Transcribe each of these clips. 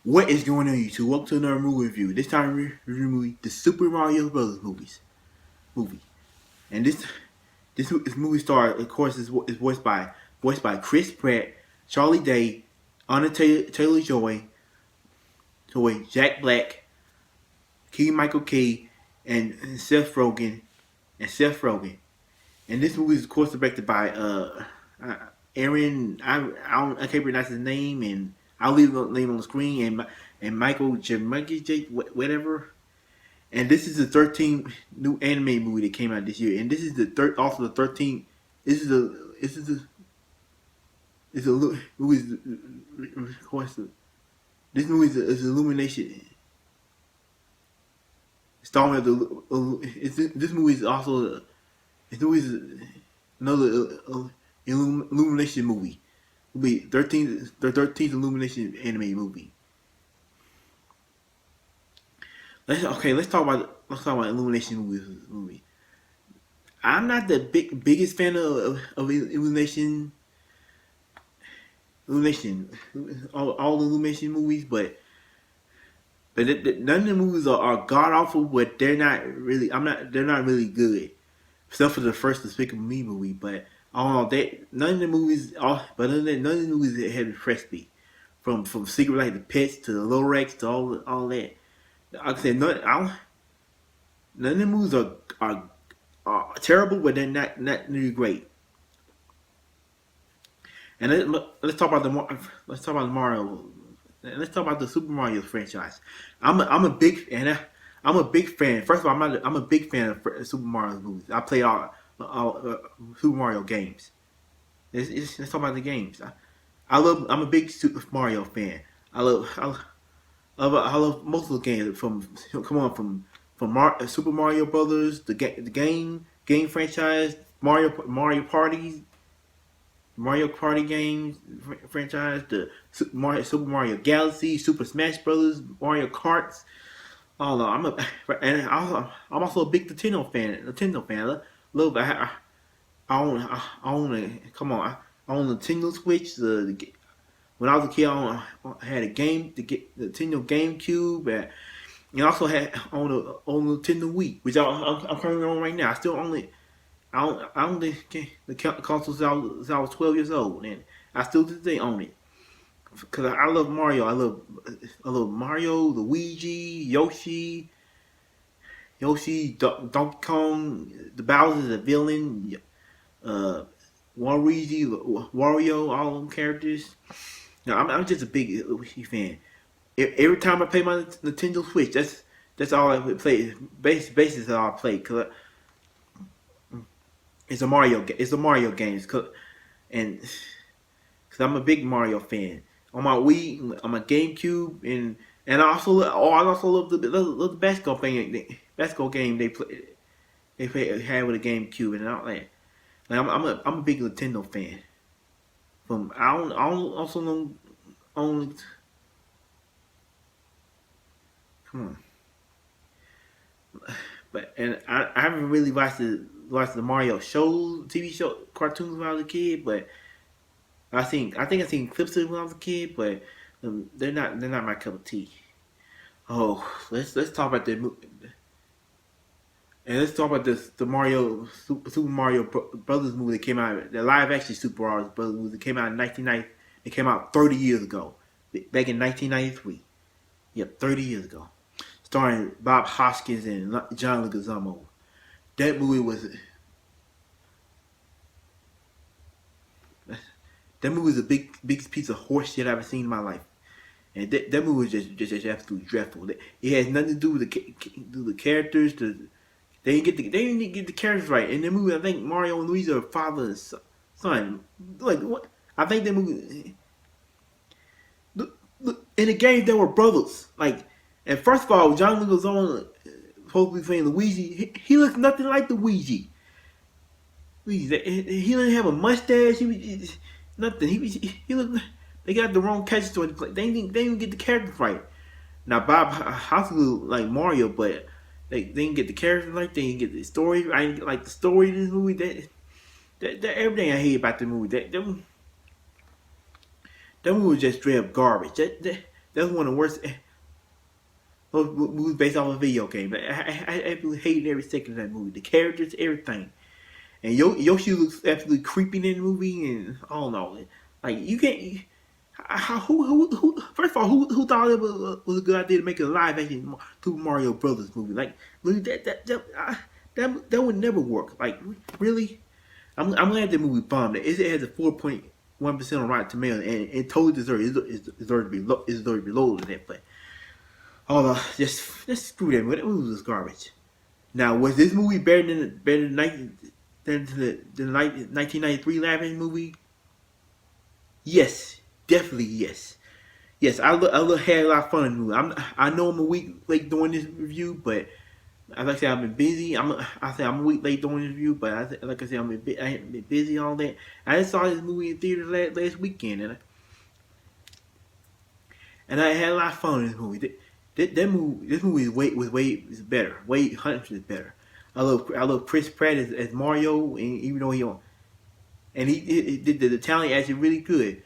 What is going on, YouTube? Welcome to another movie review. This time, review movie, the Super Mario Brothers movie. And this movie star, of course, is voiced by Chris Pratt, Charlie Day, Anya Taylor-Joy, Jack Black, Keegan Michael Key, and Seth Rogen. And this movie is, of course, directed by Aaron. I can't pronounce his name, and I'll leave the name on the screen. And Michael Jelenic, whatever. And this is the 13th new anime movie that came out this year. And this is the 13th. This is the movie. Of course, this movie is Illumination. Starring this movie is also another Illumination movie. Will be the 13th Illumination anime movie. Let's talk about Illumination movie. I'm not the biggest fan of Illumination. All Illumination movies, but none of the movies are god awful, but they're not really. They're not really good, except for the first Despicable Me movie. But none of the movies that have impressed me, from Secret Life to Pets to the Lorax to all that. Like I said, none of the movies are terrible, but they're not really great. And let's talk about the Mario. Let's talk about the Super Mario franchise. I'm a big fan. First of all, I'm a big fan of Super Mario movies. I play all Super Mario games. Let's talk about the games. I'm a big Super Mario fan. I love most of the games from Super Mario Brothers, the game franchise, Mario Party games franchise, the Super Mario Galaxy, Super Smash Brothers, Mario Karts. I'm also a big Nintendo fan. I own a Nintendo Switch. When I was a kid, I had a game to get the Nintendo GameCube, and I also had on a Nintendo Wii, which I'm currently on right now. I still own it. I own the console since I was 12 years old, and I still to today own it because I love Mario. I love Mario, Luigi, Yoshi, Donkey Kong, the Bowser, the villain, Wario, all them characters. No, I'm just a big fan. Every time I play my Nintendo Switch, that's all I play. Basis all I play, cause it's a Mario game. Cause I'm a big Mario fan. On my Wii, on my GameCube, and I also love the basketball game they had with the GameCube and all that. Like I'm a big Nintendo fan. I also know only. Come on. But I haven't really watched the Mario TV show, cartoons when I was a kid. But I think I seen clips of it when I was a kid. But they're not my cup of tea. Oh, let's talk about the movie. And let's talk about the Super Mario Brothers movie that came out, the live action Super Mario Brothers movie that came out in 1990. It came out 30 years ago, back in 1993. Yep, 30 years ago, starring Bob Hoskins and John Leguizamo. That movie was a big piece of horse shit I've ever seen in my life. And that movie was just absolutely dreadful. It has nothing to do with the characters. They didn't get the characters right. In the movie, I think Mario and Luigi are father and son. Like what? I think that movie. Look, in the game, they were brothers. Like, and first of all, John Leguizamo supposed to be playing Luigi. He looks nothing like Luigi. He didn't have a mustache. He was nothing. He looked. They got the wrong characters to play. They didn't get the characters right. Now Bob Hoskins like Mario, but they didn't get the characters right. They didn't get the story. I didn't like the story of this movie. That everything I hate about the movie. That movie was just straight up garbage. That that's one of the worst movies based off a video game. I absolutely hated every second of that movie. The characters, everything. And Yoshi looks absolutely creepy in the movie, and I don't know, like you can't. Who first of all, who thought it was a good idea to make a live action Super Mario Brothers movie? Like that would never work. Like really, I'm glad the movie bombed. It has a 4.1% on Rotten Tomatoes, and it totally deserves to be lower than that. But just screw that movie. That movie was garbage. Now, was this movie better than the 1993 live action movie? Yes, definitely yes. Yes, I had a lot of fun in the movie. I know I'm a week late doing this review, but like I said, I've been busy. I'm a week late doing this review, but like I said, I have been busy all that. I just saw this movie in theater last weekend, and I had a lot of fun in this movie. This movie was better, way hundreds better. I love Chris Pratt as Mario, and even though he did the talent actually really good,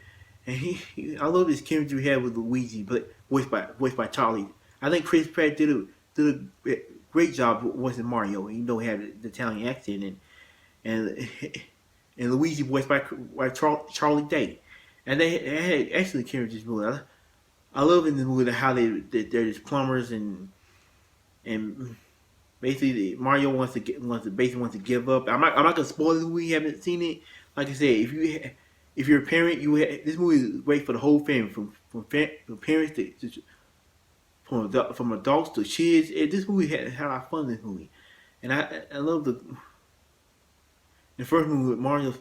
and I love this chemistry we had with Luigi, but voiced by Charlie. I think Chris Pratt did a great job voicing Mario, even though he had the Italian accent, and Luigi voiced by Charlie Day, and they had excellent chemistry in this movie. I love in the movie how they're just plumbers and basically Mario wants to give up. I'm not gonna spoil the movie. You haven't seen it. Like I said, if you're a parent, this movie is great for the whole family, from parents from adults to kids. This movie had a lot of fun. This movie, and I love the first movie. Mario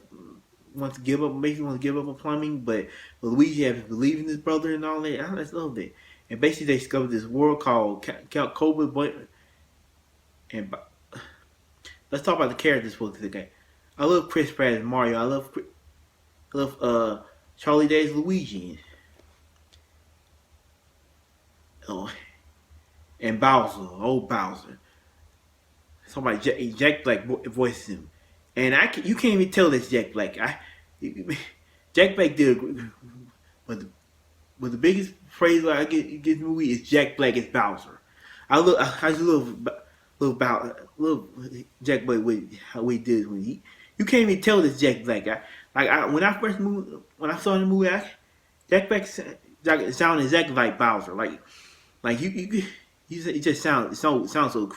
wants to give up on plumbing, but Luigi has to believe in his brother and all that. I just love that. And basically, they discovered this world called Count Cobra. And let's talk about the characters for today. I love Chris Pratt as Mario. I love Charlie Day as Luigi. Oh, and Bowser, old Bowser. Somebody Jack Black voices him, and you can't even tell that's Jack Black. Jack Black did, but the biggest phrase I get in this movie is Jack Black as Bowser. I just love Jack Black with how he did when you can't even tell this Jack Black. When I saw the movie, Jack Black sounded exactly like Bowser. Like he just sounds so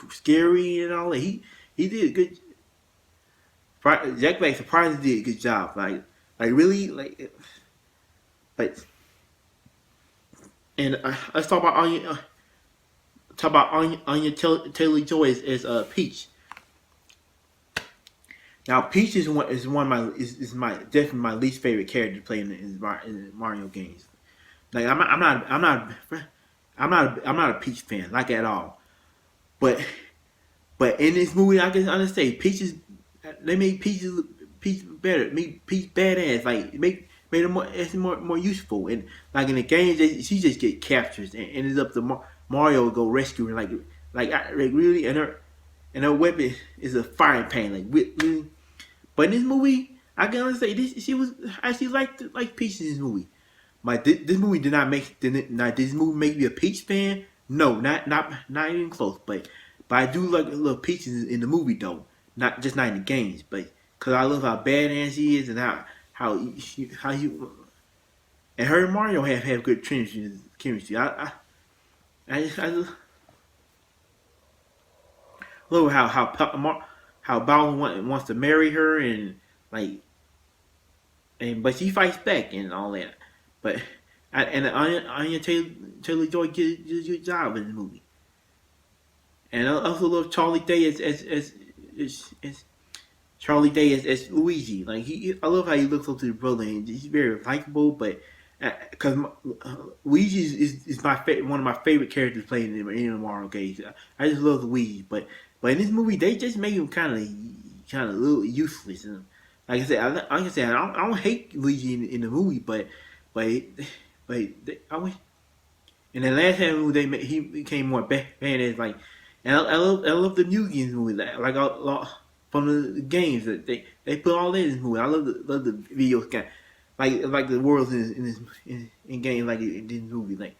scary and all that. He did a good. Jack Black surprisingly did a good job. Like really but and let's talk about Anya. Anya Taylor-Joy as Peach. Now Peach is definitely my least favorite character to play in Mario games. Like I'm not a Peach fan, like at all. But in this movie, I can understand they made Peach better, made Peach badass, like made her more useful. And like in the game, she just get captured, and it's up to Mario to go rescue her. Like really, and her weapon is a frying pan. Like really. But in this movie, I can understand she was actually like Peach in this movie. This movie did not make this movie make me a Peach fan. No, not even close. But I do love Peach in the movie though. Not in the games, but because I love how badass she is and how you and her and Mario have good chemistry. I just love how Bowser wants to marry her but she fights back and all that. But Anya Taylor-Joy did a good job in the movie. And I also love Charlie Day as Charlie Day as Luigi. Like I love how he looks up to the brother, and he's very likable. But because Luigi is one of my favorite characters played in the Mario games. I just love Luigi. But in this movie, they just make him kind of a little useless. And like I said, I don't hate Luigi in the movie, but I wish in the last half of the movie he became more badass. Like, and I love the new games movie. Like from the games that they put all that in this movie. I love the video game, like the worlds in game like in this movie. Like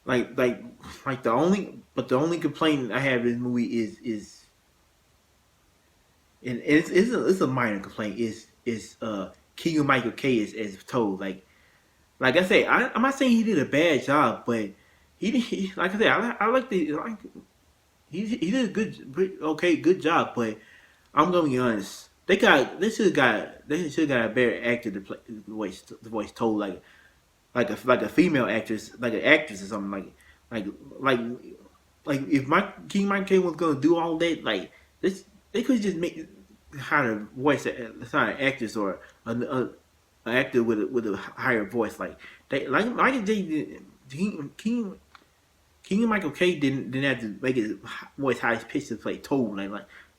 like like like the only complaint I have in this movie is and it's a minor complaint is Keegan Michael Kay is told like I say I'm not saying he did a bad job, but like I said I like the like he did a good job, but I'm gonna be honest. They should have got a better actor to play the voice told like a female actress, like an actress or something like like like if King Mike K was gonna do all that, like this, they could just make how to voice not an actress or an actor with a higher voice. Like they like J King Michael K didn't have to make his voice high pitched to play tone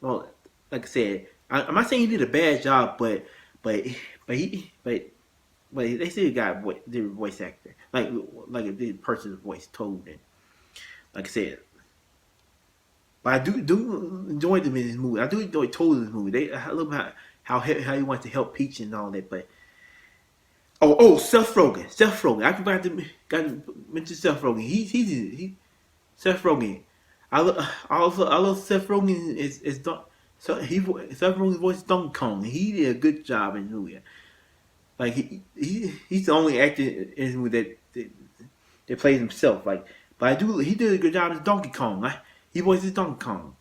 well like I said, I'm not saying he did a bad job, but but he but they still got their voice actor like if the person's voice told and like I said. But I do enjoy them in this movie. I do enjoy Toad in this movie. I love how he wants to help Peach and all that. But Seth Rogen. I forgot to mention Seth Rogen. He Seth Rogen. I love Seth Rogen so Seth Rogen's voice is Donkey Kong. He did a good job in the movie. Like he's the only actor in this movie that plays himself. Like, but he did a good job as Donkey Kong. Like, he voices Donkey Kong.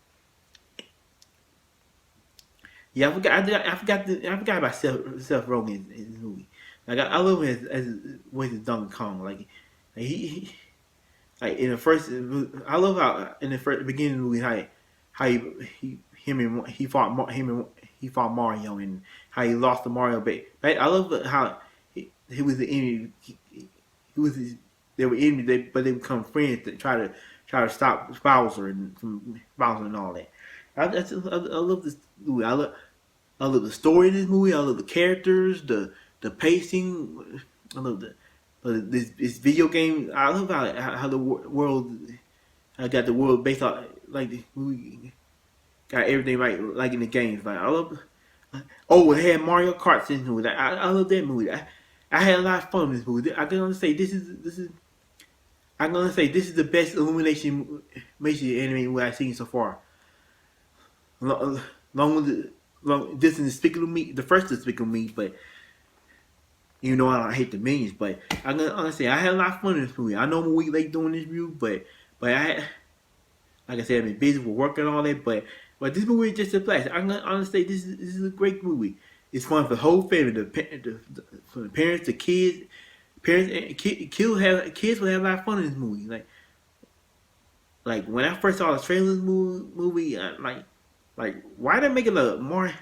Yeah, I forgot about Seth Rogen in this movie. Like I love him as voices Donkey Kong. Like like in the first, I love how in the beginning of the movie how he fought Mario and how he lost to Mario. But I love how he was the enemy. They were enemies, but they become friends to try to stop Bowser and all that. I love this movie. I love the story of this movie. I love the characters, the pacing. I love this video game. I love how the world. I got the world based on like the movie. Got everything right like in the games. Like I love. It had Mario Kart in this movie. I love that movie. I had a lot of fun with this movie. I'm gonna say this is. I'm gonna say this is the best Illumination anime movie I've seen so far. This is Despicable Me, the first Despicable Me, but you know I hate the minions. But I'm gonna say I had a lot of fun in this movie. I know I'm a week late doing this review, but I had, like I said, I've been busy with work and all that. But this movie is just a blast. I'm gonna say this is a great movie. It's fun for the whole family, for the parents, the kids. Parents and kids will have a lot of fun in this movie. Like when I first saw the trailer of this movie, like why they making a Mario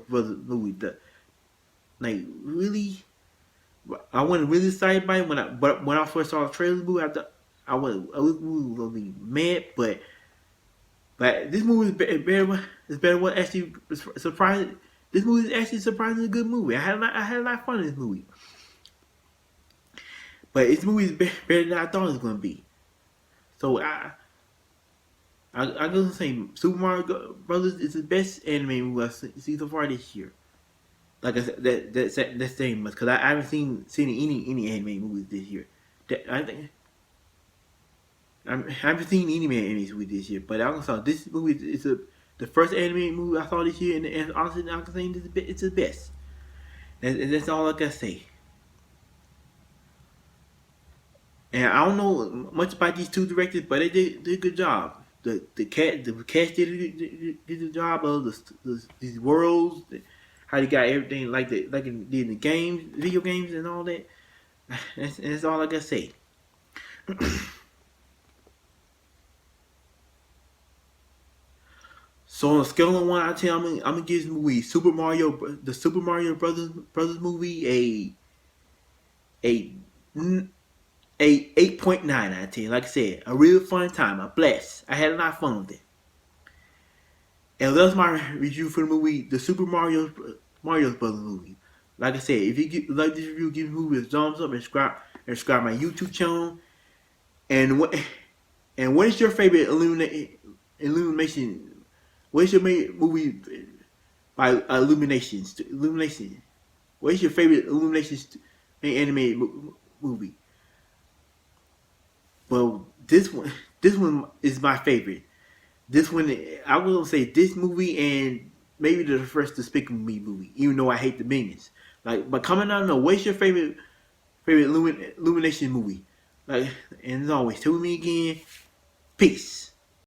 Brothers movie? Like really, I wasn't really excited by it when I first saw the trailer of the movie. I was gonna be mad, but this movie is better. What actually surprised? This movie is actually surprisingly a good movie. I had a lot of fun in this movie. But this movie is better than I thought it was gonna be. So I'm gonna say Super Mario Brothers is the best anime movie I've seen so far this year. Like I said, that's saying much because I haven't seen any anime movies this year. I haven't seen any anime movies this year. But I also this movie is the first anime movie I saw this year, and honestly, I'm saying it's the best. And that's all I can say. And I don't know much about these two directors, but they did a good job. The cast did a good job of these worlds, how they got everything like in the games, video games, and all that. That's all I gotta say. So on a scale of 1 out of 10, I'm gonna give this movie the Super Mario Brothers movie a 8.9 out of 10. Like I said, a real fun time, a blast. I had a lot of fun with it. And that's my review for the movie, the Super Mario Brothers movie. Like I said, if you like this review, give the movie a thumbs up and subscribe my YouTube channel. And what is your favorite Illumination? What is your movie by Illumination? What is your favorite Illumination animated movie? But this one is my favorite. This one, I will say this movie and maybe the first Despicable Me movie. Even though I hate the Minions, like, but coming out, know what's your favorite Illumination movie? Like, and as always, tell me again. Peace.